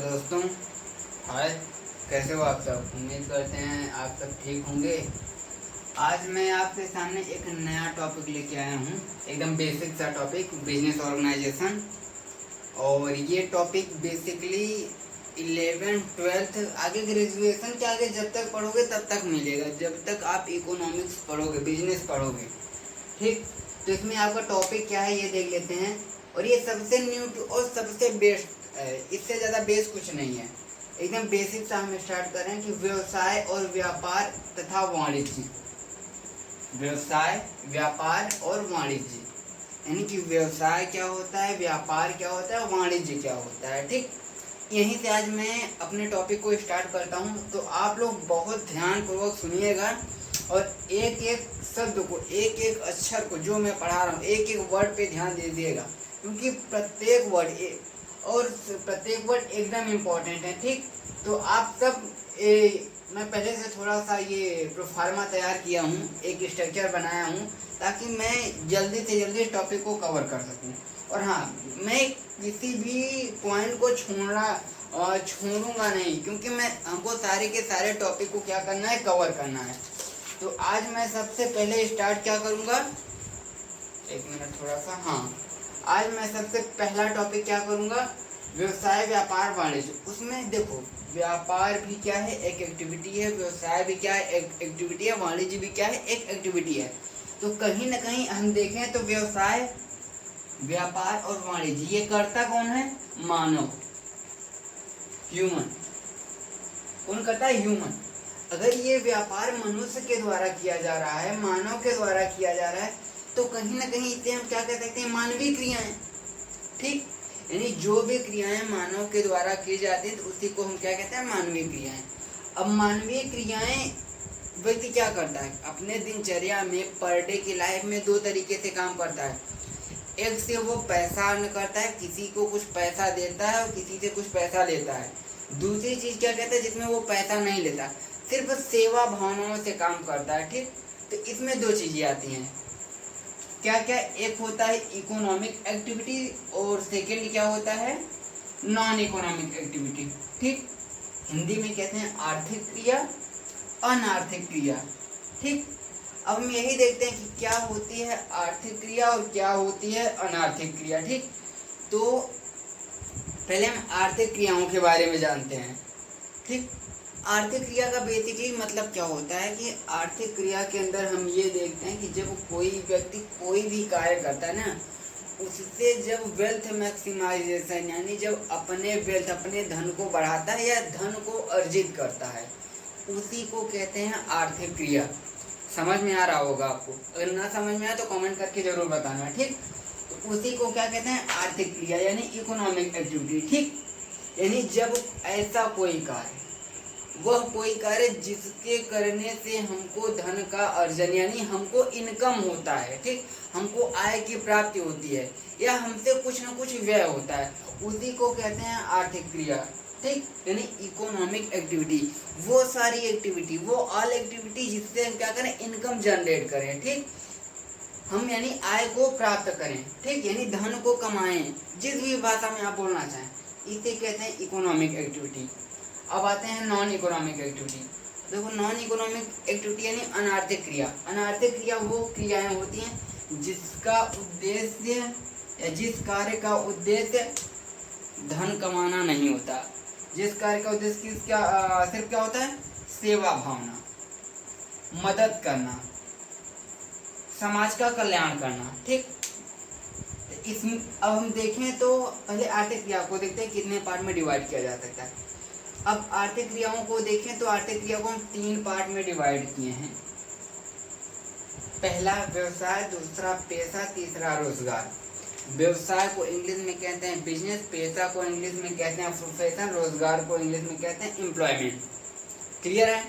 नमस्कार दोस्तों। हाय, कैसे हो आप सब? उम्मीद करते हैं आप सब ठीक होंगे। आज मैं आपके सामने एक नया टॉपिक लेके आया हूँ, एकदम बेसिक सा टॉपिक, बिजनेस ऑर्गेनाइजेशन। और ये टॉपिक बेसिकली 11th-12th आगे ग्रेजुएशन के आगे जब तक पढ़ोगे तब तक मिलेगा, जब तक आप इकोनॉमिक्स पढ़ोगे, बिजनेस पढ़ोगे। ठीक, तो इसमें आपका टॉपिक क्या है ये देख लेते हैं। और ये सबसे न्यू और सबसे बेस्ट है, इससे ज़्यादा बेस कुछ नहीं है। एकदम बेसिक से हम स्टार्ट कर रहे हैं कि व्यवसाय और व्यापार तथा वाणिज्य। व्यवसाय, व्यापार और वाणिज्य, यानी कि व्यवसाय क्या होता है, व्यापार क्या होता है, वाणिज्य क्या होता है। ठीक, यहीं से आज मैं अपने टॉपिक को स्टार्ट करता हूँ। तो आप लोग बहुत ध्यानपूर्वक सुनिएगा और एक एक शब्द को, एक एक अक्षर को, जो मैं पढ़ा रहा हूँ, एक एक वर्ड पे ध्यान दीजिएगा, क्योंकि प्रत्येक वर्ड एकदम इम्पोर्टेंट है। ठीक, तो आप सब मैं पहले से थोड़ा सा ये प्रोफार्मा तैयार किया हूँ, एक स्ट्रक्चर बनाया हूँ, ताकि मैं जल्दी से जल्दी इस टॉपिक को कवर कर सकूँ। और हाँ, मैं किसी भी पॉइंट को छोड़ूंगा नहीं, क्योंकि हमको सारे के सारे टॉपिक को क्या करना है, कवर करना है। तो आज मैं सबसे पहले स्टार्ट क्या करूँगा, एक मिनट थोड़ा सा, हाँ, आज मैं सबसे पहला टॉपिक क्या करूँगा, व्यवसाय, व्यापार, वाणिज्य। उसमें देखो, व्यापार भी क्या है, एक एक्टिविटी है, व्यवसाय भी क्या है, एक एक्टिविटी है, वाणिज्य भी क्या है, एक एक्टिविटी है। तो कहीं ना कहीं हम देखें तो व्यवसाय, व्यापार और वाणिज्य, ये करता कौन है, मानव, ह्यूमन। कौन करता है, ह्यूमन। अगर ये व्यापार मनुष्य के द्वारा किया जा रहा है, मानव के द्वारा किया जा रहा है, तो कहीं ना कहीं इसे हम क्या कह सकते हैं, मानवीय क्रियाएं। ठीक, यानी जो भी क्रियाएं मानव के द्वारा की जाती है, तो उसी को हम क्या कहते हैं, मानवीय क्रियाएं। अब मानवीय क्रियाएं व्यक्ति क्या करता है, अपने दिनचर्या में, पर डे की लाइफ में दो तरीके से काम करता है। एक से वो पैसा अर्न करता है, किसी को कुछ पैसा देता है और किसी से कुछ पैसा लेता है। दूसरी चीज क्या कहता है, जिसमें वो पैसा नहीं लेता, सिर्फ सेवा भावनाओं से काम करता है। ठीक, तो इसमें दो चीजें आती हैं, क्या क्या, एक होता है इकोनॉमिक एक्टिविटी और सेकंड क्या होता है, नॉन इकोनॉमिक एक्टिविटी। ठीक, हिंदी में कहते हैं आर्थिक क्रिया, अनार्थिक क्रिया। ठीक, अब हम यही देखते हैं कि क्या होती है आर्थिक क्रिया और क्या होती है अनार्थिक क्रिया। ठीक, तो पहले हम आर्थिक क्रियाओं के बारे में जानते हैं। ठीक, आर्थिक क्रिया का बेसिकली मतलब क्या होता है कि आर्थिक क्रिया के अंदर हम ये देखते हैं कि जब कोई व्यक्ति कोई भी कार्य करता है ना, उससे जब वेल्थ मैक्सिमाइजेशन, यानी जब अपने वेल्थ, अपने धन को बढ़ाता है या धन को अर्जित करता है, उसी को कहते हैं आर्थिक क्रिया। समझ में आ रहा होगा आपको? अगर ना समझ में आए तो कमेंट करके जरूर बताना। ठीक, तो उसी को क्या कहते हैं, आर्थिक क्रिया, यानी इकोनॉमिक एक्टिविटी। ठीक, यानी जब ऐसा कोई कार्य, वह कोई कार्य जिसके करने से हमको धन का अर्जन, यानी हमको इनकम होता है। ठीक, हमको आय की प्राप्ति होती है, या हमसे कुछ ना कुछ व्यय होता है, उसी को कहते हैं आर्थिक क्रिया। ठीक, यानी इकोनॉमिक एक्टिविटी, वो सारी एक्टिविटी, वो ऑल एक्टिविटी जिससे हम क्या करें, इनकम जनरेट करें। ठीक, हम यानी आय को प्राप्त करें। ठीक, यानी धन को कमाएं, जिस भी भाषा में आप बोलना चाहें, इसे कहते हैं इकोनॉमिक एक्टिविटी। अब आते हैं नॉन इकोनॉमिक एक्टिविटी। देखो, नॉन इकोनॉमिक एक्टिविटी यानी अनार्थिक क्रिया। अनार्थिक क्रिया वो क्रियाएं होती हैं जिसका उद्देश्य, या जिस कार्य का उद्देश्य धन कमाना नहीं होता, जिस कार्य का उद्देश्य सिर्फ क्या होता है, सेवा भावना, मदद करना, समाज का कल्याण करना। ठीक, इसमें अब हम देखें तो पहले आर्थिक क्रिया को देखते हैं कितने पार्ट में डिवाइड किया जा सकता है। अब आर्थिक क्रियाओं को देखें तो आर्थिक क्रिया को हम 3 पार्ट में डिवाइड किए हैं। पहला व्यवसाय, दूसरा पेशा, तीसरा रोजगार। व्यवसाय को इंग्लिश में कहते हैं बिजनेस, पेशा को इंग्लिश में कहते हैं प्रोफेशन, रोजगार को इंग्लिश में कहते हैं एम्प्लॉयमेंट। क्लियर है?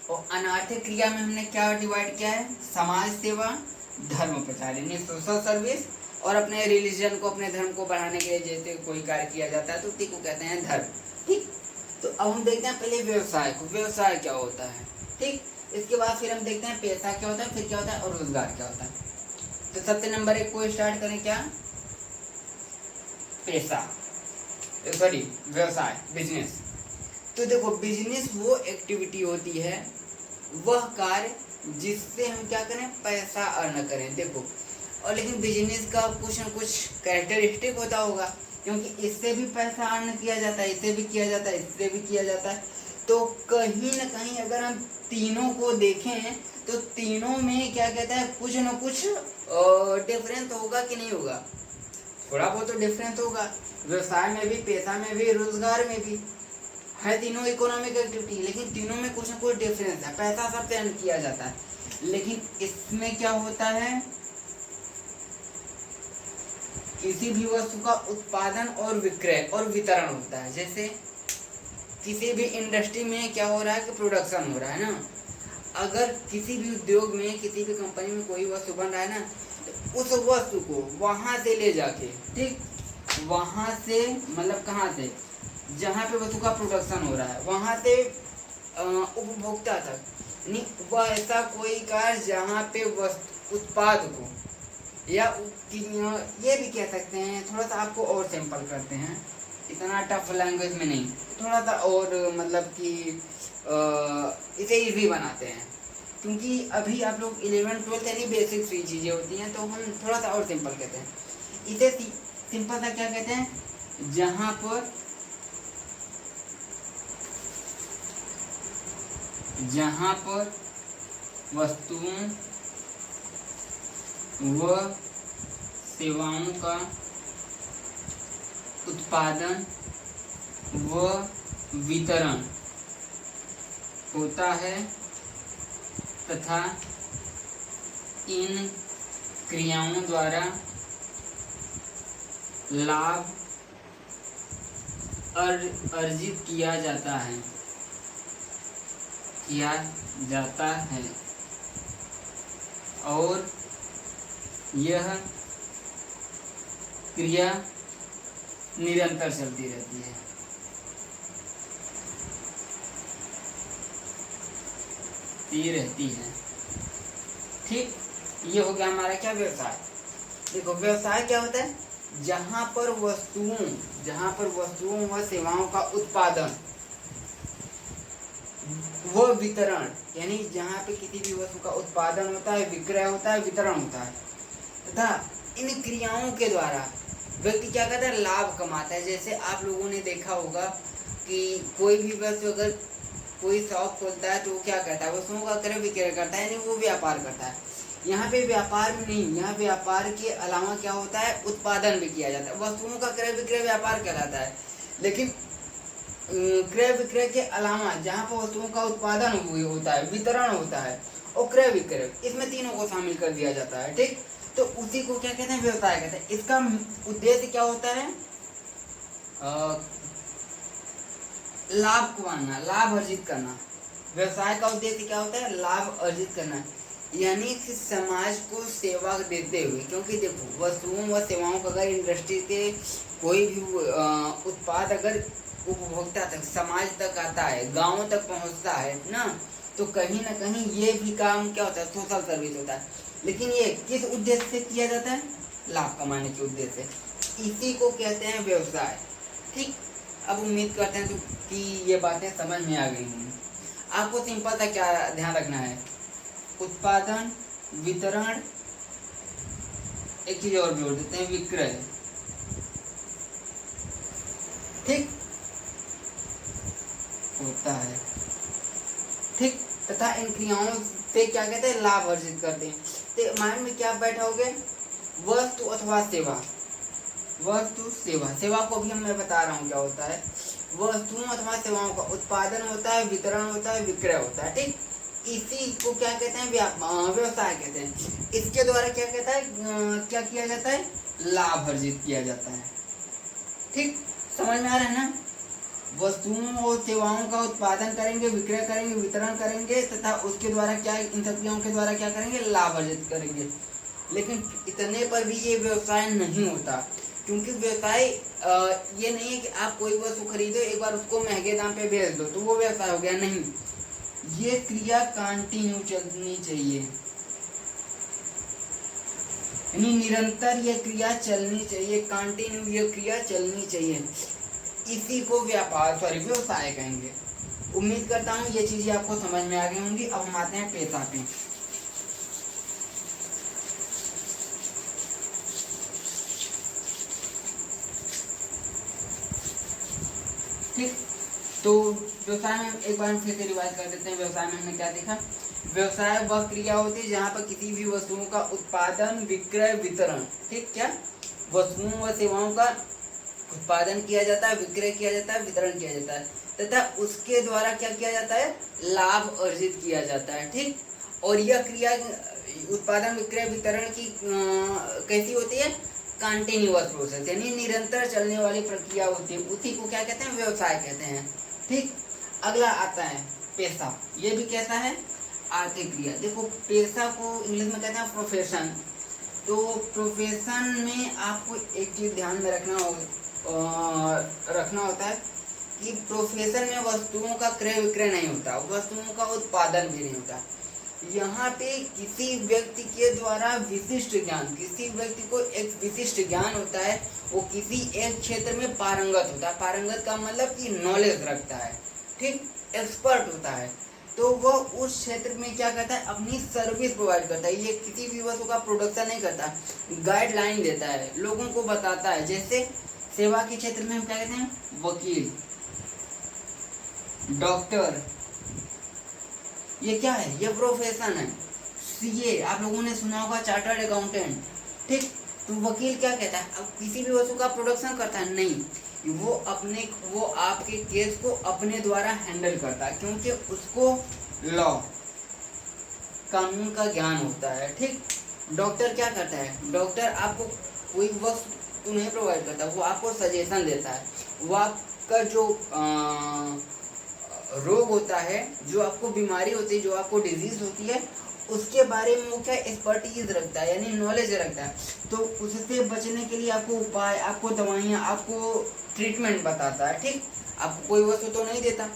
और अनार्थिक क्रिया में हमने क्या डिवाइड किया है, समाज सेवा, धर्म प्रचार, यानी सोशल सर्विस, और अपने रिलीजन को, अपने धर्म को बढ़ाने के लिए जैसे कोई कार्य किया जाता है तो उसी को कहते हैं धर्म। ठीक, तो अब हम देखते हैं पहले व्यवसाय को, व्यवसाय क्या होता है। ठीक, इसके बाद फिर हम देखते हैं पैसा क्या होता है, फिर क्या होता है, और रोजगार क्या होता है। तो सबसे नंबर 1 को स्टार्ट करें, क्या, पैसा। सॉरी व्यवसाय, बिजनेस। तो देखो बिजनेस वो एक्टिविटी होती है, वह कार्य जिससे हम क्या करें, पैसा अर्न करें। देखो, और लेकिन बिजनेस का कुछ न कुछ कैरेक्टरिस्टिक होता होगा, क्योंकि इससे भी पैसा अर्न किया जाता है, इससे भी किया जाता है, इससे भी किया जाता है। तो कहीं ना कहीं अगर हम तीनों को देखें तो तीनों में क्या कहता है, कुछ न कुछ डिफरेंस होगा कि नहीं होगा, थोड़ा बहुत तो डिफरेंस होगा। व्यवसाय में भी, पैसा में भी, रोजगार में भी है, तीनों इकोनॉमिक एक्टिविटी, लेकिन तीनों में कुछ न कुछ डिफरेंस है। पैसा सबसे अर्न किया जाता है, लेकिन इसमें क्या होता है, किसी भी वस्तु का उत्पादन और विक्रय और वितरण होता है। जैसे किसी भी इंडस्ट्री में क्या हो रहा है कि प्रोडक्शन हो रहा है ना, अगर किसी भी उद्योग में, किसी भी कंपनी में कोई वस्तु बन रहा है ना, तो उस वस्तु को वहां से ले जाके, ठीक, वहां से मतलब कहाँ से, जहाँ पे वस्तु का प्रोडक्शन हो रहा है वहां से उपभोक्ता तक, नहीं वह ऐसा कोई कार्य जहाँ पे वस्तु उत्पाद को, या ये भी कह सकते हैं, थोड़ा सा आपको और सिंपल करते हैं, इतना टफ लैंग्वेज में नहीं, थोड़ा सा और मतलब कि इसे इजी बनाते हैं, क्योंकि अभी आप लोग 11th-12th यानी बेसिक 3 चीज़ें होती हैं, तो हम थोड़ा सा और सिंपल कहते हैं। इसे सिंपल सा क्या कहते हैं, जहाँ पर वस्तुओं व सेवाओं का उत्पादन व वितरण होता है तथा इन क्रियाओं द्वारा लाभ अर्जित किया जाता है और यह क्रिया निरंतर चलती रहती है। ठीक, ये हो गया हमारा क्या, व्यवसाय। देखो व्यवसाय क्या होता है, जहाँ पर वस्तुओं व सेवाओं का उत्पादन वो वितरण, यानी जहाँ पे किसी भी वस्तु का उत्पादन होता है, विक्रय होता है, वितरण होता है, तथा इन क्रियाओं के द्वारा व्यक्ति क्या करता है, लाभ कमाता है। जैसे आप लोगों ने देखा होगा कि कोई भी वस्तु, अगर कोई शॉप खोलता है तो वो क्या करता है, वस्तुओं का क्रय विक्रय करता है, यानी वो व्यापार करता है। यहाँ पे व्यापार में नहीं, यहाँ व्यापार के अलावा क्या होता है, उत्पादन भी किया जाता है। वस्तुओं का क्रय विक्रय व्यापार कहलाता है, लेकिन क्रय विक्रय के अलावा जहाँ पर वस्तुओं का उत्पादन होता है, वितरण होता है और क्रय विक्रय, इसमें तीनों को शामिल कर दिया जाता है। ठीक, तो उसी को क्या कहते हैं, व्यवसाय कहते हैं। इसका उद्देश्य क्या होता है, लाभ कमाना, लाभ अर्जित करना। व्यवसाय का उद्देश्य क्या होता है, लाभ अर्जित करना, यानी कि समाज को सेवा देते हुए। क्योंकि देखो वस्तुओं व सेवाओं का अगर इंडस्ट्री के कोई भी उत्पाद अगर उपभोक्ता तक, समाज तक आता है, गाँव तक पहुंचता है ना, तो कहीं ना कहीं ये भी काम क्या होता है, सोशल सर्विस होता है। लेकिन ये किस उद्देश्य से किया जाता है, लाभ कमाने के उद्देश्य से। इसी को कहते हैं व्यवसाय। ठीक, अब उम्मीद करते हैं कि ये बातें समझ में आ गई होंगी। आपको सिंपल सा क्या ध्यान रखना है, उत्पादन, वितरण, एक चीज और जोड़ देते हैं, विक्रय। ठीक होता है, ठीक, तथा इन क्रियाओं से क्या कहते हैं, लाभ अर्जित करते हैं। तो माइंड में क्या बैठाओगे, वस्तु अथवा सेवा। वस्तु, सेवा, सेवा को भी मैं बता रहा हूँ क्या होता है। वस्तुओं अथवा सेवाओं का उत्पादन होता है, वितरण होता है, विक्रय होता है। ठीक, इसी को क्या कहते हैं, व्यवसाय कहते हैं। इसके द्वारा क्या कहता है, क्या किया जाता है, लाभ अर्जित किया जाता है। ठीक, समझ में आ रहा है ना। वस्तुओं और सेवाओं का उत्पादन करेंगे, विक्रय करेंगे, वितरण करेंगे, तथा उसके द्वारा क्या, इन सब क्रियाओं के द्वारा क्या करेंगे, लाभ अर्जित करेंगे। लेकिन इतने पर भी ये व्यवसाय नहीं होता, क्योंकि व्यवसाय ये नहीं है कि आप कोई वस्तु खरीदो, एक बार उसको महंगे दाम पे बेच दो तो वो व्यवसाय हो गया। नहीं, ये क्रिया कंटिन्यू चलनी चाहिए, यानी निरंतर ये क्रिया चलनी चाहिए, कंटिन्यू ये क्रिया चलनी चाहिए। इसी को व्यवसाय कहेंगे। उम्मीद करता हूँ ये चीजें आपको समझ में आ गई होंगी। अब हम आते हैं पेशा पे। ठीक, तो व्यवसाय में एक बार फिर से रिवाइज कर देते हैं। व्यवसाय में हमने क्या देखा? व्यवसाय वह क्रिया होती है जहाँ पर किसी भी वस्तुओं का उत्पादन, विक्रय, वितरण, ठीक, क्या वस्तुओं व सेवाओं का उत्पादन किया जाता है, विक्रय किया जाता है, वितरण किया जाता है तथा उसके द्वारा क्या किया जाता है? लाभ अर्जित किया जाता है। ठीक, और यह क्रिया उत्पादन, विक्रय, वितरण की कैसी होती है? कंटिन्यूअस प्रोसेस, यानी निरंतर चलने वाली प्रक्रिया होती है। उसी को क्या कहते हैं? व्यवसाय कहते हैं। ठीक, अगला आता है पेशा। ये भी कैसा है? आर्थिक क्रिया। देखो, पेशा को इंग्लिश में कहते हैं प्रोफेशन। तो प्रोफेशन में आपको एक चीज ध्यान में रखना होता है कि प्रोफेशन में वस्तुओं का क्रय विक्रय नहीं होता, वस्तुओं का उत्पादन भी नहीं होता। यहाँ पे किसी व्यक्ति के द्वारा विशिष्ट ज्ञान, किसी व्यक्ति को एक विशिष्ट ज्ञान होता है, वो किसी एक क्षेत्र में पारंगत होता है। पारंगत का मतलब कि नॉलेज रखता है, ठीक, एक्सपर्ट होता है। तो वह उस क्षेत्र में क्या करता है? अपनी सर्विस प्रोवाइड करता है। ये किसी भी वस्तु का प्रोडक्शन नहीं करता, गाइडलाइन देता है, लोगों को बताता है। जैसे सेवा के क्षेत्र में हम क्या कहते हैं? वकील, डॉक्टर, ये क्या है? ये प्रोफेशन है। सीए आप लोगों ने सुना होगा, चार्टर्ड अकाउंटेंट, ठीक। तो वकील क्या कहता है? अब किसी भी वस्तु का प्रोडक्शन करता है नहीं, वो आपके केस को अपने द्वारा हैंडल करता है, क्योंकि उसको लॉ, कानून का ज्ञान होता है। ठीक, डॉक्टर क्या करता है? डॉक्टर आपको कोई वस्तु नहीं प्रोवाइड करता, वो आपको सजेशन देता है। वो आपका जो रोग होता है, जो आपको बीमारी होती है, जो आपको डिजीज होती है, उसके बारे में वो क्या एक्सपर्टीज रखता है, यानी नॉलेज रखता है। तो उससे बचने के लिए आपको उपाय, आपको दवाइयाँ, आपको ट्रीटमेंट बताता है। ठीक, आपको कोई वस्तु तो नहीं देता।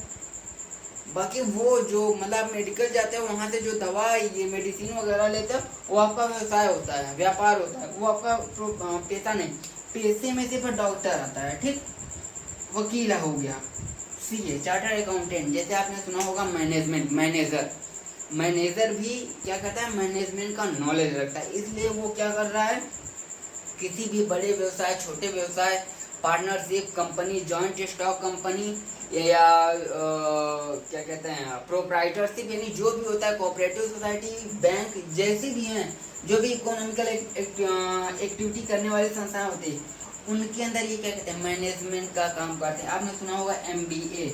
बाकी वो जो मतलब मेडिकल जाते हैं, वहाँ से जो दवा, ये मेडिसिन वगैरह लेते हैं, वो आपका व्यवसाय होता है, व्यापार होता है, वो आपका पेशा नहीं। पेशे में सिर्फ डॉक्टर आता है। ठीक, वकील हो गया, सीए, चार्टर्ड अकाउंटेंट, जैसे आपने सुना होगा मैनेजमेंट, मैनेजर भी क्या करता है? मैनेजमेंट का नॉलेज रखता है। इसलिए वो क्या कर रहा है? किसी भी बड़े व्यवसाय, छोटे व्यवसाय, partnership company, joint stock company, या क्या कहते हैं, प्रोप्राइटरशिप, यानी जो भी होता है, कोऑपरेटिव सोसाइटी, बैंक, जैसी भी हैं, जो भी इकोनॉमिकल एक्टिविटी करने वाली संस्थाएं होती है, उनके अंदर ये क्या कहते हैं? मैनेजमेंट का काम करते हैं। आपने सुना होगा MBA,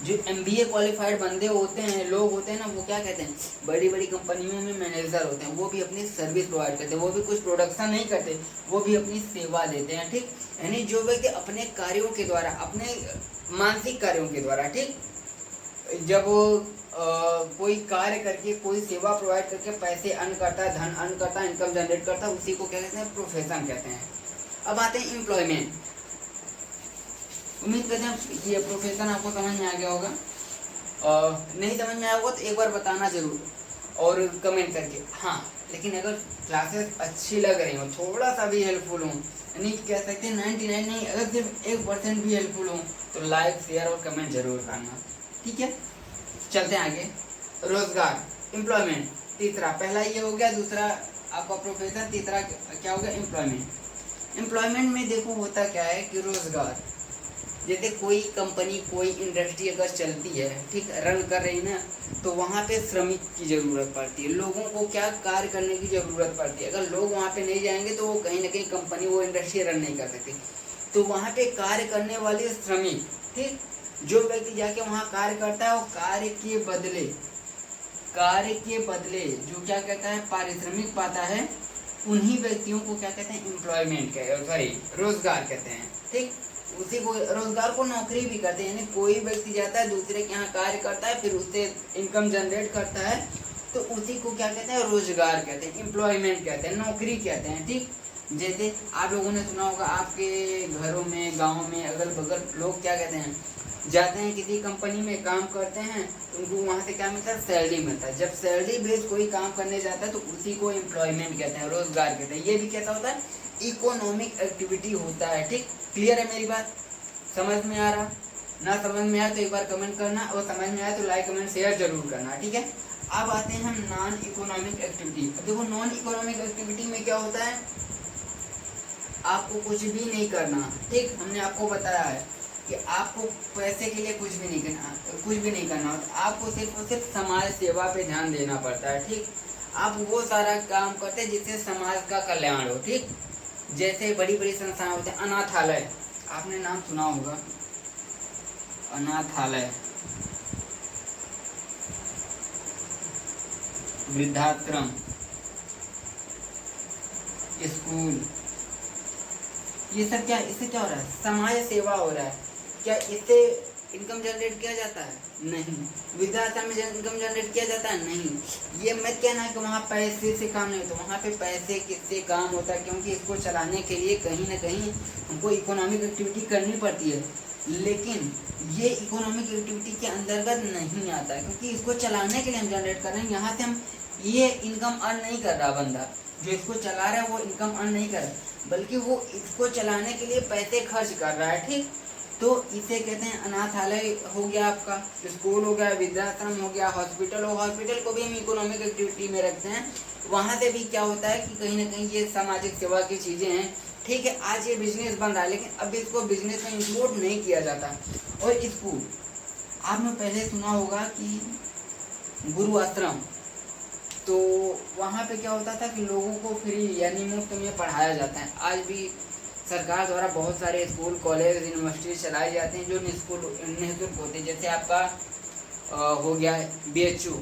जो MBA क्वालिफाइड बंदे होते हैं, लोग होते हैं ना, वो क्या कहते हैं? बड़ी बड़ी कंपनियों में मैनेजर होते हैं। वो भी अपनी सर्विस प्रोवाइड करते हैं, वो भी कुछ प्रोडक्शन नहीं करते, वो भी अपनी सेवा देते हैं। ठीक, यानी जो व्यक्ति अपने कार्यों के द्वारा, अपने मानसिक कार्यों के द्वारा, ठीक, जब कोई कार्य करके, कोई सेवा प्रोवाइड करके पैसे अर्न करता है, धन अर्न करता है, इनकम जनरेट करता है, उसी को क्या कहते हैं? प्रोफेशन कहते हैं। अब आते हैं एम्प्लॉयमेंट। उम्मीद करते हैं ये प्रोफेशन आपको समझ में आ गया होगा। नहीं समझ में आया होगा तो एक बार बताना जरूर और कमेंट करके। हाँ, लेकिन अगर क्लासेस अच्छी लग रही हो, थोड़ा सा भी हेल्पफुल हो, नहीं कह सकते 99 नहीं, अगर सिर्फ 1% भी हेल्पफुल हो तो लाइक, शेयर और कमेंट जरूर करना। ठीक है, चलते हैं आगे। रोजगार, एम्प्लॉयमेंट, तीसरा, पहला ये हो गया, दूसरा आपका प्रोफेशन, तीसरा क्या हो गया? एम्प्लॉयमेंट। एम्प्लॉयमेंट में देखो होता क्या है कि रोजगार, जैसे कोई कंपनी, कोई इंडस्ट्री अगर चलती है, ठीक, रन कर रही है ना, तो वहाँ पे श्रमिक की ज़रूरत पड़ती है। लोगों को क्या कार्य करने की ज़रूरत पड़ती है। अगर लोग वहाँ पे नहीं जाएंगे तो वो कहीं ना कहीं कंपनी, वो इंडस्ट्री रन नहीं कर सकती। तो वहाँ पे कार्य करने वाले श्रमिक, ठीक, जो व्यक्ति जाके वहाँ कार्य करता है, वो कार्य के बदले जो क्या कहता है? पारिश्रमिक पाता है, उन्हीं व्यक्तियों को क्या कहते हैं? एम्प्लॉयमेंट रोजगार कहते हैं। ठीक, उसी को, रोजगार को नौकरी भी करते हैं, यानी कोई व्यक्ति जाता है, दूसरे के यहाँ कार्य करता है, फिर उससे इनकम जनरेट करता है, तो उसी को क्या कहते हैं? रोजगार कहते हैं, एम्प्लॉयमेंट कहते हैं, नौकरी कहते हैं। ठीक, जैसे आप लोगों ने सुना होगा, आपके घरों में, गाँव में, अगल बगल लोग क्या कहते हैं? जाते हैं किसी कंपनी में काम करते हैं, उनको वहाँ से क्या मिलता है? सैलरी मिलता है। जब सैलरी बेस्ड कोई काम करने जाता है तो उसी को एम्प्लॉयमेंट कहते हैं, रोजगार कहते हैं। ये भी कैसा होता है? इकोनॉमिक एक्टिविटी होता है। ठीक, क्लियर है मेरी बात? समझ में आ रहा? ना समझ में आया तो एक बार कमेंट करना, और समझ में आया तो लाइक कमेंट शेयर जरूर करना। ठीक है, अब आते हैं हम नॉन इकोनॉमिक एक्टिविटी। देखो नॉन इकोनॉमिक एक्टिविटी में क्या होता है, आपको कुछ भी नहीं करना। ठीक, हमने आपको बताया है कि आपको पैसे के लिए कुछ भी नहीं करना होता, आपको सिर्फ और सिर्फ समाज सेवा पे ध्यान देना पड़ता है। ठीक, आप वो सारा काम करते हैं जिससे समाज का कल्याण हो। ठीक, जैसे बड़ी बड़ी संस्थाएं होते हैं, अनाथालय, आपने नाम सुना होगा, अनाथालय, वृद्धाश्रम, स्कूल, ये सब क्या, इससे क्या हो रहा है, समाज सेवा हो रहा है। क्या इससे इनकम जनरेट किया जाता है? नहीं। वृद्धाश्रम में इनकम जनरेट किया जाता है? नहीं। ये मत कहना है कि वहाँ पैसे से काम नहीं होता, वहाँ पे पैसे किससे काम होता है, क्योंकि इसको चलाने के लिए कहीं ना कहीं हमको इकोनॉमिक एक्टिविटी करनी पड़ती है, लेकिन ये इकोनॉमिक एक्टिविटी के अंतर्गत नहीं आता है, क्योंकि इसको चलाने के लिए हम जनरेट कर रहे हैं। यहाँ से हम ये इनकम अर्न नहीं कर रहा, बंदा जो इसको चला रहा है वो इनकम अर्न नहीं कर रहा, बल्कि वो इसको चलाने के लिए पैसे खर्च कर रहा है। ठीक, तो इसे कहते हैं अनाथालय हो गया, आपका स्कूल हो गया, वृद्धाश्रम हो गया, हॉस्पिटल हो, हॉस्पिटल को भी हम इकोनॉमिक एक्टिविटी में रखते हैं। वहाँ से भी क्या होता है कि कहीं ना कहीं ये सामाजिक सेवा की चीज़ें हैं। ठीक है, आज ये बिजनेस बन रहा है, लेकिन अब इसको बिजनेस में इंक्लूड नहीं किया जाता। और स्कूल, आपने पहले सुना होगा कि गुरु आश्रम, तो वहाँ पे क्या होता था कि लोगों को फ्री यानी मुफ्त में पढ़ाया जाता है। आज भी सरकार द्वारा बहुत सारे स्कूल, कॉलेज, यूनिवर्सिटी चलाए जाते हैं जो निःशुल्क होते हैं। जैसे आपका हो गया BHU,